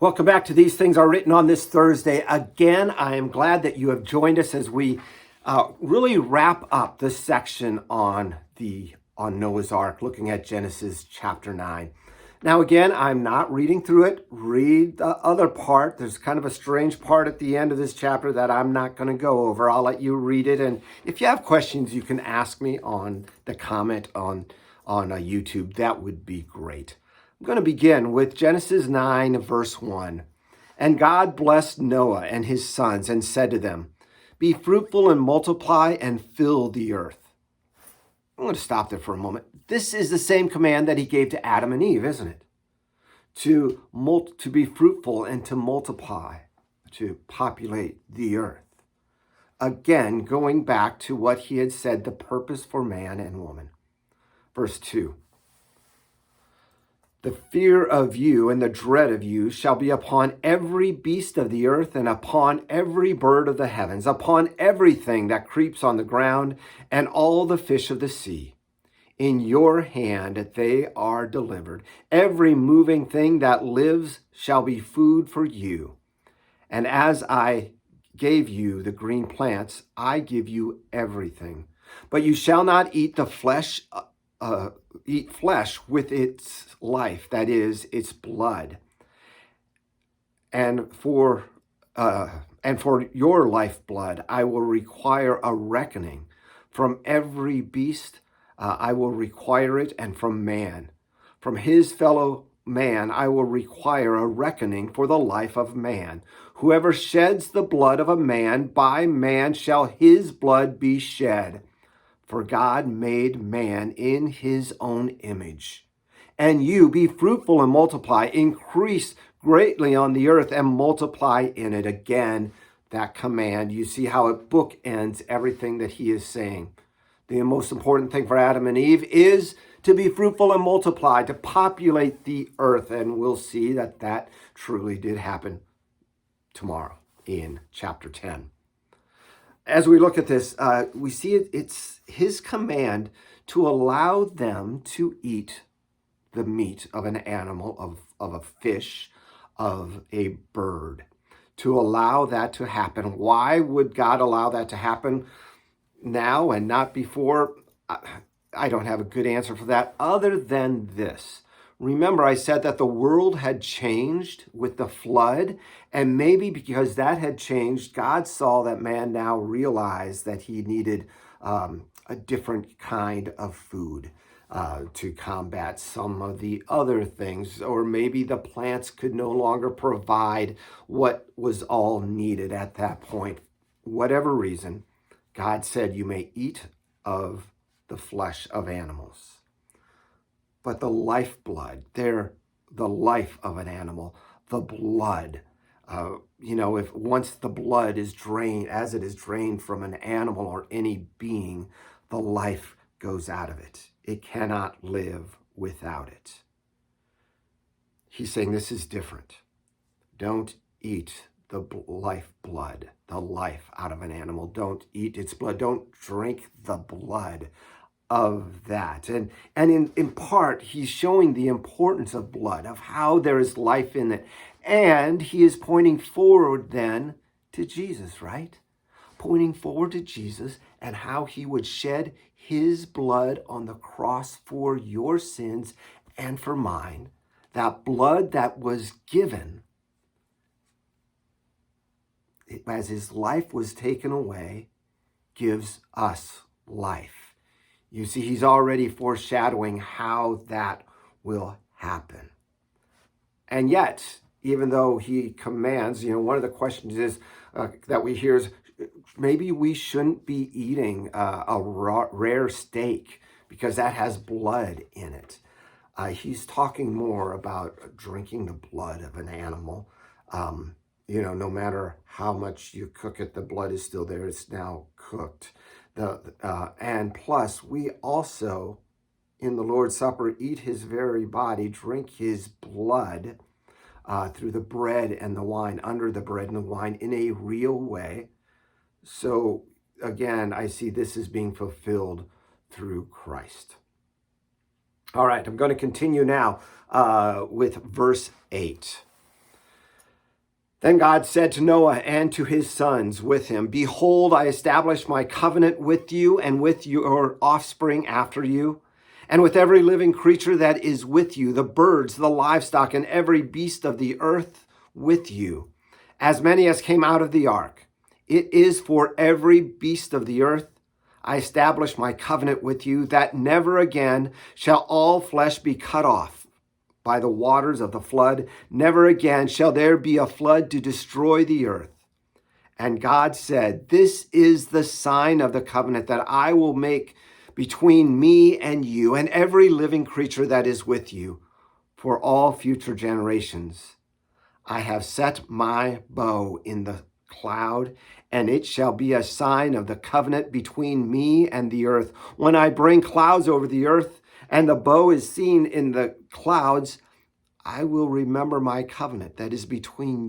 Welcome back to These Things Are Written on this Thursday. Again, I am glad that you have joined us as we really wrap up this section on Noah's Ark, looking at Genesis chapter 9. Now, again, I'm not reading through it. Read the other part. There's kind of a strange part at the end of this chapter that I'm not going to go over. I'll let you read it. And if you have questions, you can ask me on the comment on YouTube. That would be great. I'm going to begin with Genesis 9, verse 1. And God blessed Noah and his sons and said to them, "Be fruitful and multiply and fill the earth." I'm going to stop there for a moment. This is the same command that he gave to Adam and Eve, isn't it? To be fruitful and to multiply, to populate the earth. Again, going back to what he had said, the purpose for man and woman. Verse 2. The fear of you and the dread of you shall be upon every beast of the earth and upon every bird of the heavens, upon everything that creeps on the ground and all the fish of the sea. In your hand they are delivered. Every moving thing that lives shall be food for you. And as I gave you the green plants, I give you everything. But you shall not eat the flesh with its life, that is, its blood. And for your lifeblood, I will require a reckoning. From every beast, I will require it, and from man. From his fellow man, I will require a reckoning for the life of man. Whoever sheds the blood of a man, by man shall his blood be shed. For God made man in his own image. And you be fruitful and multiply, increase greatly on the earth and multiply in it. Again, that command, you see how it bookends everything that he is saying. The most important thing for Adam and Eve is to be fruitful and multiply, to populate the earth. And we'll see that that truly did happen tomorrow in chapter 10. As we look at this, we see it's his command to allow them to eat the meat of an animal, of a fish, of a bird, to allow that to happen. Why would God allow that to happen now and not before? I don't have a good answer for that other than this. Remember, I said that the world had changed with the flood, and maybe because that had changed, God saw that man now realized that he needed a different kind of food to combat some of the other things, or maybe the plants could no longer provide what was all needed at that point. Whatever reason, God said, you may eat of the flesh of animals. But the lifeblood, the life of an animal, the blood, if once the blood is drained, as it is drained from an animal or any being, the life goes out of it. It cannot live without it. He's saying this is different. Don't eat the lifeblood, the life out of an animal. Don't eat its blood. Don't drink the blood of that. And in part, he's showing the importance of blood, of how there is life in it. And he is pointing forward then to Jesus, right? Pointing forward to Jesus and how he would shed his blood on the cross for your sins and for mine. That blood that was given as his life was taken away gives us life. You see, he's already foreshadowing how that will happen. And yet, even though he commands, one of the questions is that we hear is, maybe we shouldn't be eating a rare steak because that has blood in it. He's talking more about drinking the blood of an animal. No matter how much you cook it, the blood is still there. It's now cooked. And plus, we also, in the Lord's Supper, eat his very body, drink his blood through the bread and the wine, under the bread and the wine, in a real way. So, again, I see this as being fulfilled through Christ. All right, I'm going to continue now with verse 8. Then God said to Noah and to his sons with him, Behold, I establish my covenant with you and with your offspring after you, and with every living creature that is with you, the birds, the livestock, and every beast of the earth with you, as many as came out of the ark. It is for every beast of the earth I establish my covenant with you, that never again shall all flesh be cut off by the waters of the flood. Never again shall there be a flood to destroy the earth. And God said, This is the sign of the covenant that I will make between me and you and every living creature that is with you for all future generations. I have set my bow in the cloud, and it shall be a sign of the covenant between me and the earth. When I bring clouds over the earth, and the bow is seen in the clouds, I will remember my covenant that is between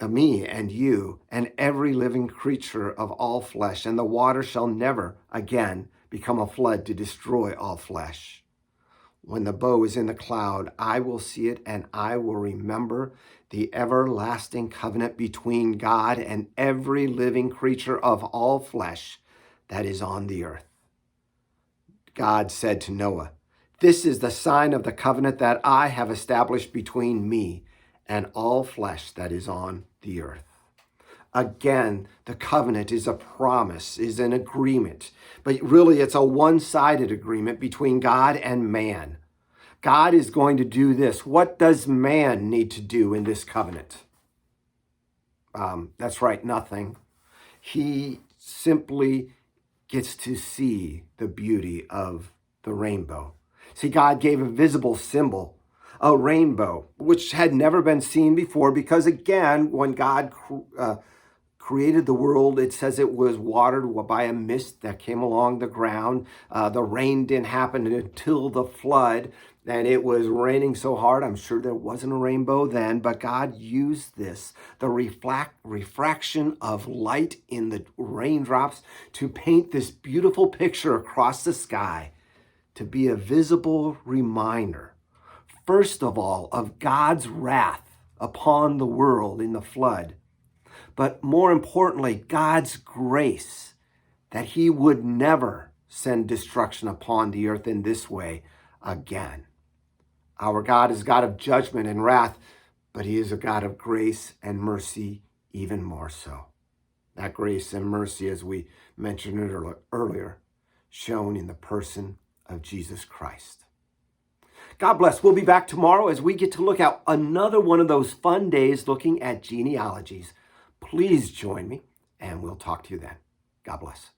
me and you, and every living creature of all flesh, and the water shall never again become a flood to destroy all flesh. When the bow is in the cloud, I will see it, and I will remember the everlasting covenant between God and every living creature of all flesh that is on the earth. God said to Noah, This is the sign of the covenant that I have established between me and all flesh that is on the earth. Again, the covenant is a promise, is an agreement, but really it's a one-sided agreement between God and man. God is going to do this. What does man need to do in this covenant? That's right, nothing. He simply gets to see the beauty of the rainbow. See, God gave a visible symbol, a rainbow, which had never been seen before, because again, when God created the world, it says it was watered by a mist that came along the ground. The rain didn't happen until the flood, and it was raining so hard, I'm sure there wasn't a rainbow then, but God used this, the refraction of light in the raindrops, to paint this beautiful picture across the sky, to be a visible reminder, first of all, of God's wrath upon the world in the flood, but more importantly, God's grace, that he would never send destruction upon the earth in this way again. Our God is God of judgment and wrath, but he is a God of grace and mercy even more so. That grace and mercy, as we mentioned it earlier, shown in the person of Jesus Christ. God bless. We'll be back tomorrow as we get to look at another one of those fun days looking at genealogies. Please join me, and we'll talk to you then. God bless.